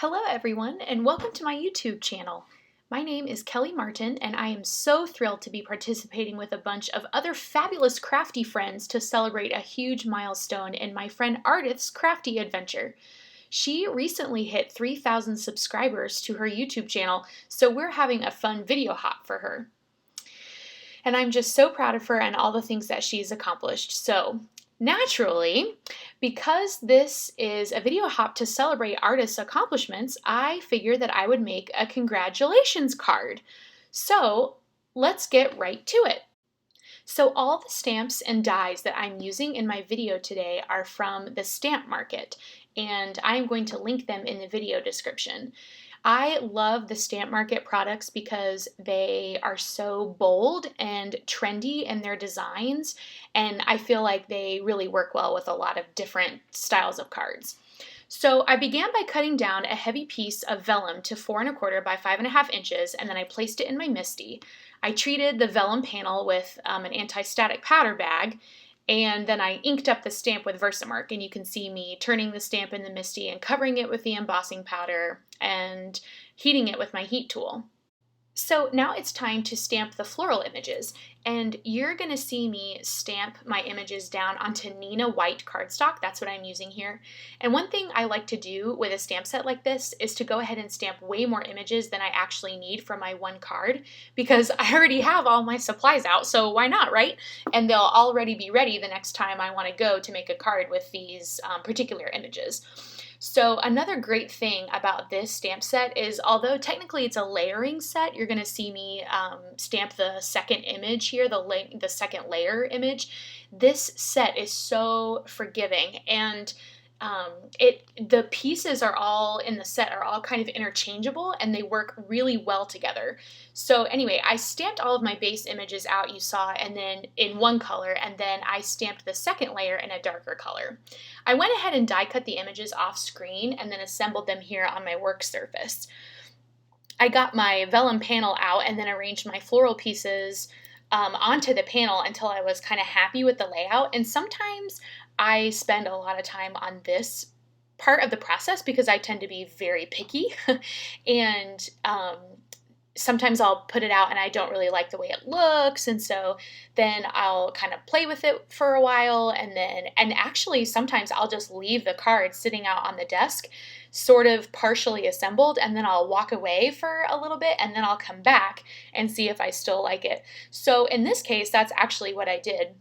Hello everyone and welcome to my YouTube channel. My name is Kelly Martin and I am so thrilled to be participating with a bunch of other fabulous crafty friends to celebrate a huge milestone in my friend Ardyth's crafty adventure. She recently hit 3,000 subscribers to her YouTube channel, so we're having a fun video hop for her. And I'm just so proud of her and all the things that she's accomplished. So naturally, because this is a video hop to celebrate Ardyth's accomplishments, I figured that I would make a congratulations card. So let's get right to it. So all the stamps and dies that I'm using in my video today are from the stamp market, and I'm going to link them in the video description. I love the stamp market products because they are so bold and trendy in their designs, and I feel like they really work well with a lot of different styles of cards. So I began by cutting down a heavy piece of vellum to 4 1/4 by 5 1/2 inches, and then I placed it in my MISTI. I treated the vellum panel with an anti-static powder bag, and then I inked up the stamp with Versamark, and you can see me turning the stamp in the MISTI and covering it with the embossing powder and heating it with my heat tool. So now it's time to stamp the floral images, and you're going to see me stamp my images down onto Neenah white cardstock. That's what I'm using here. And one thing I like to do with a stamp set like this is to go ahead and stamp way more images than I actually need for my one card, because I already have all my supplies out, so why not, right? And they'll already be ready the next time I want to go to make a card with these particular images. So another great thing about this stamp set is, although technically it's a layering set, you're going to see me stamp the second image here, the second layer image. This set is so forgiving, and the pieces are all in the set are all kind of interchangeable, and they work really well together. So anyway, I stamped all of my base images out, you saw, and then in one color, and then I stamped the second layer in a darker color. I went ahead and die cut the images off screen and then assembled them here on my work surface. I got my vellum panel out and then arranged my floral pieces onto the panel until I was kind of happy with the layout. And sometimes I spend a lot of time on this part of the process because I tend to be very picky and sometimes I'll put it out and I don't really like the way it looks, and so then I'll kind of play with it for a while, and actually sometimes I'll just leave the card sitting out on the desk sort of partially assembled, and then I'll walk away for a little bit and then I'll come back and see if I still like it. So in this case, that's actually what I did.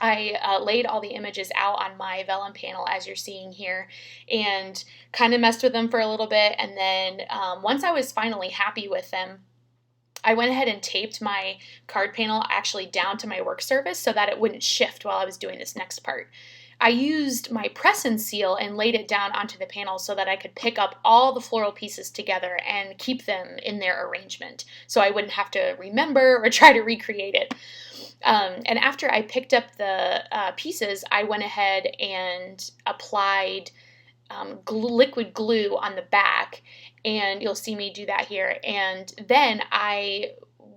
I laid all the images out on my vellum panel, as you're seeing here, and kind of messed with them for a little bit. And then once I was finally happy with them, I went ahead and taped my card panel actually down to my work surface so that it wouldn't shift while I was doing this next part. I used my press and seal and laid it down onto the panel so that I could pick up all the floral pieces together and keep them in their arrangement, so I wouldn't have to remember or try to recreate it. And after I picked up the pieces, I went ahead and applied liquid glue on the back, and you'll see me do that here. And then I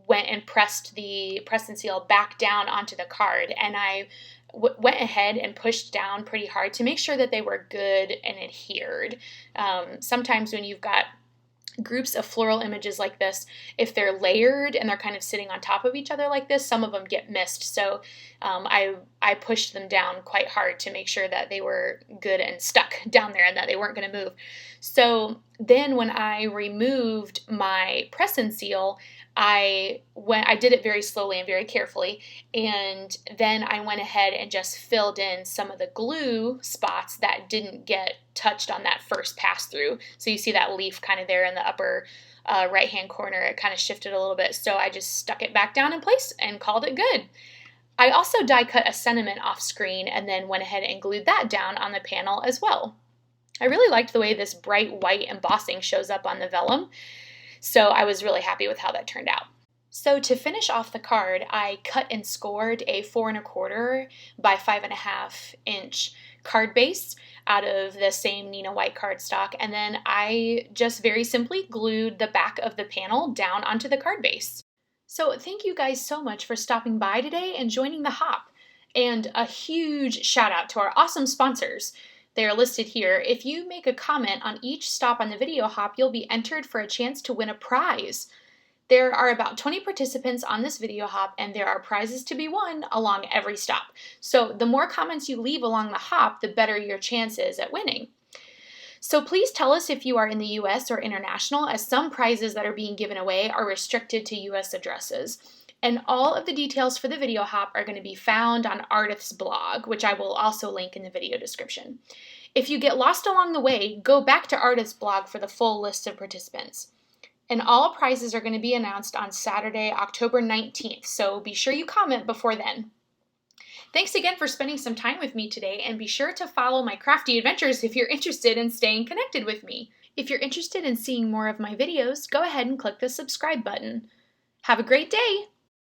went and pressed the press and seal back down onto the card, and I went ahead and pushed down pretty hard to make sure that they were good and adhered. Sometimes when you've got groups of floral images like this, if they're layered and they're kind of sitting on top of each other like this, some of them get missed. So I pushed them down quite hard to make sure that they were good and stuck down there and that they weren't going to move. So then when I removed my press and seal, I did it very slowly and very carefully, and then I went ahead and just filled in some of the glue spots that didn't get touched on that first pass through. So you see that leaf kind of there in the upper right hand corner, it kind of shifted a little bit, so I just stuck it back down in place and called it good. I also die cut a sentiment off screen and then went ahead and glued that down on the panel as well. I really liked the way this bright white embossing shows up on the vellum, so I was really happy with how that turned out. So to finish off the card, I cut and scored a 4 1/4 by 5 1/2 inch card base out of the same Neenah white cardstock, and then I just very simply glued the back of the panel down onto the card base. So thank you guys so much for stopping by today and joining the hop, and a huge shout out to our awesome sponsors. They are listed here. If you make a comment on each stop on the video hop, you'll be entered for a chance to win a prize. There are about 20 participants on this video hop, and there are prizes to be won along every stop. So the more comments you leave along the hop, the better your chances at winning. So please tell us if you are in the US or international, as some prizes that are being given away are restricted to US addresses. And all of the details for the video hop are going to be found on Ardyth's blog, which I will also link in the video description. If you get lost along the way, go back to Ardyth's blog for the full list of participants. And all prizes are going to be announced on Saturday, October 19th, so be sure you comment before then. Thanks again for spending some time with me today, and be sure to follow my crafty adventures if you're interested in staying connected with me. If you're interested in seeing more of my videos, go ahead and click the subscribe button. Have a great day!